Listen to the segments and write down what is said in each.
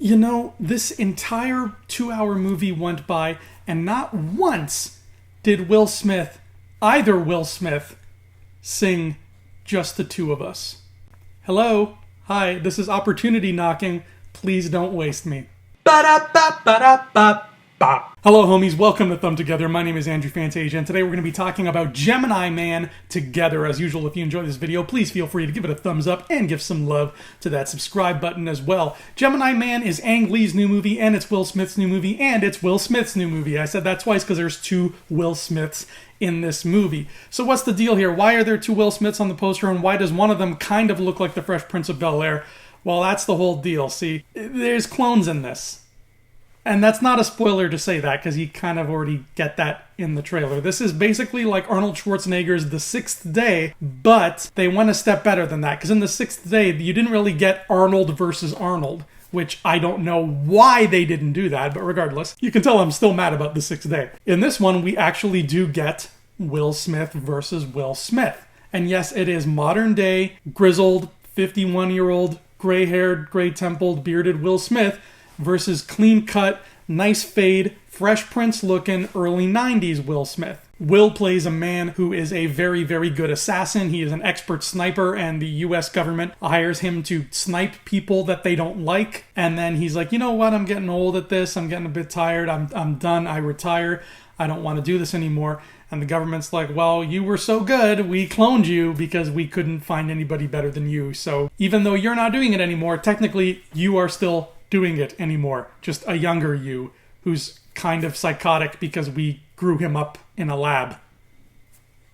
You know, this entire 2-hour movie went by, and not once did either Will Smith, sing Just the Two of Us. Hello? Hi, this is Opportunity Knocking. Please don't waste me. Ba-da-ba-ba-da-ba-ba. Hello, homies. Welcome to Thumb Together. My name is Andrew Fantasia, and today we're going to be talking about Gemini Man together. As usual, if you enjoy this video, please feel free to give it a thumbs up and give some love to that subscribe button as well. Gemini Man is Ang Lee's new movie, and it's Will Smith's new movie, and it's Will Smith's new movie. I said that twice because there's two Will Smiths in this movie. So what's the deal here? Why are there two Will Smiths on the poster, and why does one of them kind of look like the Fresh Prince of Bel-Air? Well, that's the whole deal. See, there's clones in this. And that's not a spoiler to say that, because you kind of already get that in the trailer. This is basically like Arnold Schwarzenegger's The Sixth Day, but they went a step better than that, because in The Sixth Day, you didn't really get Arnold versus Arnold, which I don't know why they didn't do that, but regardless, you can tell I'm still mad about The Sixth Day. In this one, we actually do get Will Smith versus Will Smith. And yes, it is modern day, grizzled, 51-year-old, gray-haired, gray-templed, bearded Will Smith versus clean-cut, nice fade, Fresh Prince-looking, early 90s Will Smith. Will plays a man who is a very, very good assassin. He is an expert sniper, and the US government hires him to snipe people that they don't like. And then he's like, you know what, I'm getting old at this. I'm getting a bit tired. I'm done. I retire. I don't want to do this anymore. And the government's like, well, you were so good, we cloned you because we couldn't find anybody better than you. So even though you're not doing it anymore, technically you are still doing it anymore. Just a younger you who's kind of psychotic because we grew him up in a lab.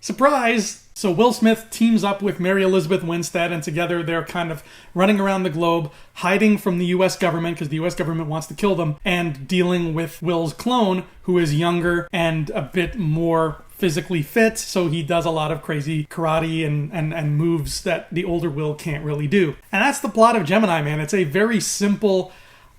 Surprise! So Will Smith teams up with Mary Elizabeth Winstead, and together they're kind of running around the globe, hiding from the US government because the US government wants to kill them, and dealing with Will's clone, who is younger and a bit more physically fit, so he does a lot of crazy karate and moves that the older Will can't really do. And that's the plot of Gemini Man. It's a very simple,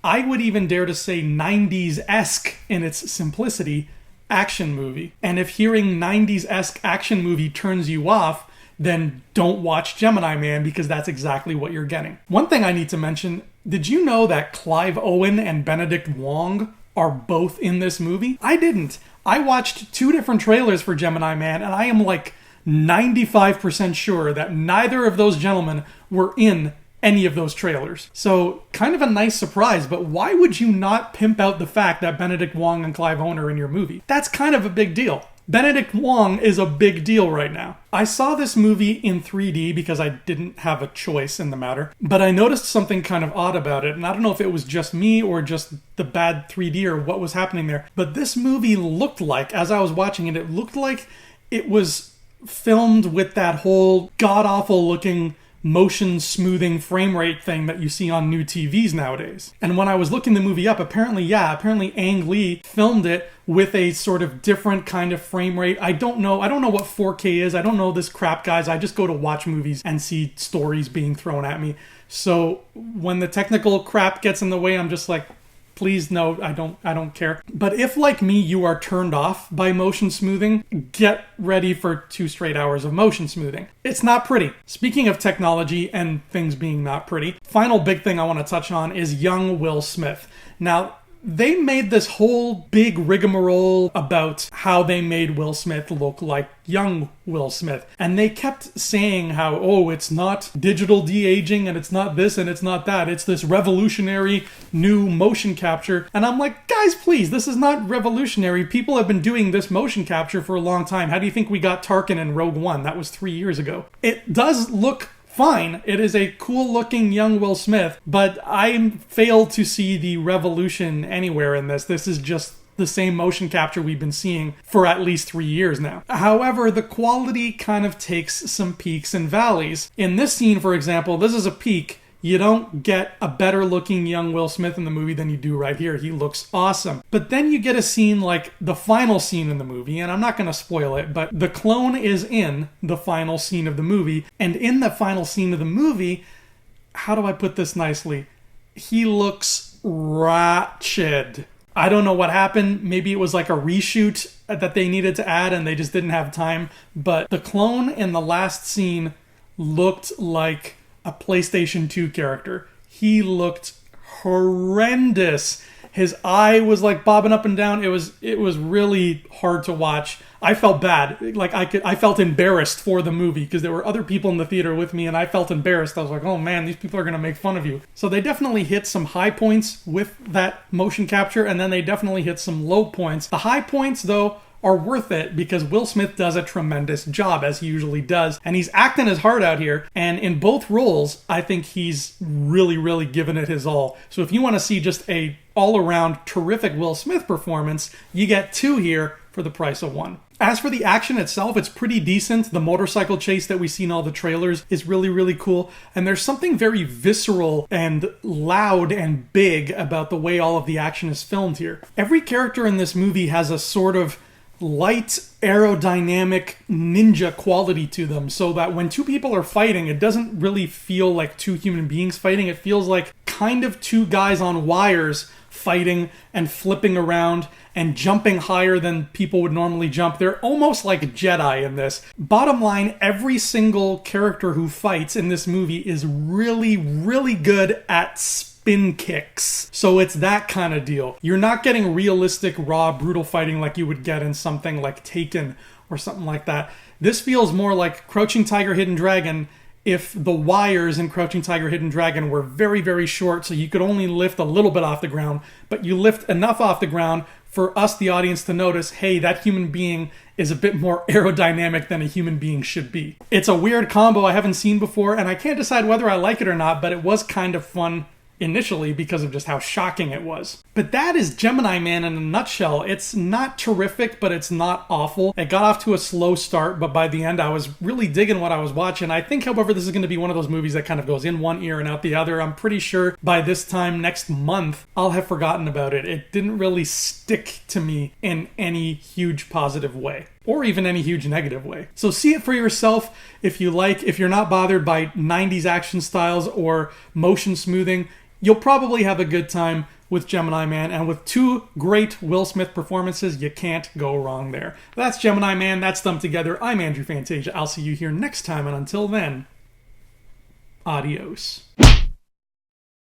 I would even dare to say 90s-esque in its simplicity, action movie. And if hearing 90s-esque action movie turns you off, then don't watch Gemini Man, because that's exactly what you're getting. One thing I need to mention, did you know that Clive Owen and Benedict Wong are both in this movie? I didn't. I watched two different trailers for Gemini Man, and I am like 95% sure that neither of those gentlemen were in any of those trailers. So kind of a nice surprise, but why would you not pimp out the fact that Benedict Wong and Clive Owen are in your movie? That's kind of a big deal. Benedict Wong is a big deal right now. I saw this movie in 3D because I didn't have a choice in the matter, but I noticed something kind of odd about it, and I don't know if it was just me or just the bad 3D or what was happening there, but this movie looked like, as I was watching it, it looked like it was filmed with that whole god-awful looking motion smoothing frame rate thing that you see on new TVs nowadays. And when I was looking the movie up, apparently Ang Lee filmed it with a sort of different kind of frame rate. I don't know what 4K is. I don't know this crap, guys. I just go to watch movies and see stories being thrown at me. So when the technical crap gets in the way, I'm just like, please, no, I don't care. But if, like me, you are turned off by motion smoothing, get ready for 2 straight hours of motion smoothing. It's not pretty. Speaking of technology and things being not pretty, final big thing I want to touch on is young Will Smith. Now, they made this whole big rigmarole about how they made Will Smith look like young Will Smith. And they kept saying how, oh, it's not digital de-aging, and it's not this, and it's not that. It's this revolutionary new motion capture. And I'm like, guys, please, this is not revolutionary. People have been doing this motion capture for a long time. How do you think we got Tarkin in Rogue One? That was 3 years ago. It does look fine. It is a cool-looking young Will Smith, but I fail to see the revolution anywhere in this. This is just the same motion capture we've been seeing for at least 3 years now. However, the quality kind of takes some peaks and valleys. In this scene, for example, this is a peak. You don't get a better looking young Will Smith in the movie than you do right here. He looks awesome. But then you get a scene like the final scene in the movie, and I'm not going to spoil it, but the clone is in the final scene of the movie. And in the final scene of the movie, how do I put this nicely? He looks wretched. I don't know what happened. Maybe it was like a reshoot that they needed to add and they just didn't have time. But the clone in the last scene looked like a PlayStation 2 character. He looked horrendous. His eye was like bobbing up and down. It was really hard to watch. I felt bad. Like I felt embarrassed for the movie because there were other people in the theater with me and I felt embarrassed. I was like, oh man, these people are going to make fun of you. So they definitely hit some high points with that motion capture, and then they definitely hit some low points. The high points, though, are worth it because Will Smith does a tremendous job, as he usually does. And he's acting his heart out here. And in both roles, I think he's really, really given it his all. So if you want to see just a all-around terrific Will Smith performance, you get 2 here for the price of 1. As for the action itself, it's pretty decent. The motorcycle chase that we see in all the trailers is really, really cool. And there's something very visceral and loud and big about the way all of the action is filmed here. Every character in this movie has a sort of light, aerodynamic ninja quality to them, so that when 2 people are fighting, it doesn't really feel like 2 human beings fighting. It feels like kind of 2 guys on wires fighting and flipping around and jumping higher than people would normally jump. They're almost like Jedi in this. Bottom line, every single character who fights in this movie is really, really good at spin kicks. So it's that kind of deal. You're not getting realistic, raw, brutal fighting like you would get in something like Taken or something like that. This feels more like Crouching Tiger, Hidden Dragon if the wires in Crouching Tiger, Hidden Dragon were very, very short, so you could only lift a little bit off the ground, but you lift enough off the ground for us, the audience, to notice, hey, that human being is a bit more aerodynamic than a human being should be. It's a weird combo I haven't seen before, and I can't decide whether I like it or not, but it was kind of fun initially because of just how shocking it was. But that is Gemini Man in a nutshell. It's not terrific, but it's not awful. It got off to a slow start, but by the end I was really digging what I was watching. I think, however, this is going to be one of those movies that kind of goes in one ear and out the other. I'm pretty sure by this time next month I'll have forgotten about it. It didn't really stick to me in any huge positive way, or even any huge negative way. So see it for yourself if you like. If you're not bothered by 90s action styles or motion smoothing, you'll probably have a good time with Gemini Man, and with 2 great Will Smith performances, you can't go wrong there. That's Gemini Man, that's them together. I'm Andrew Fantasia. I'll see you here next time, and until then, adios.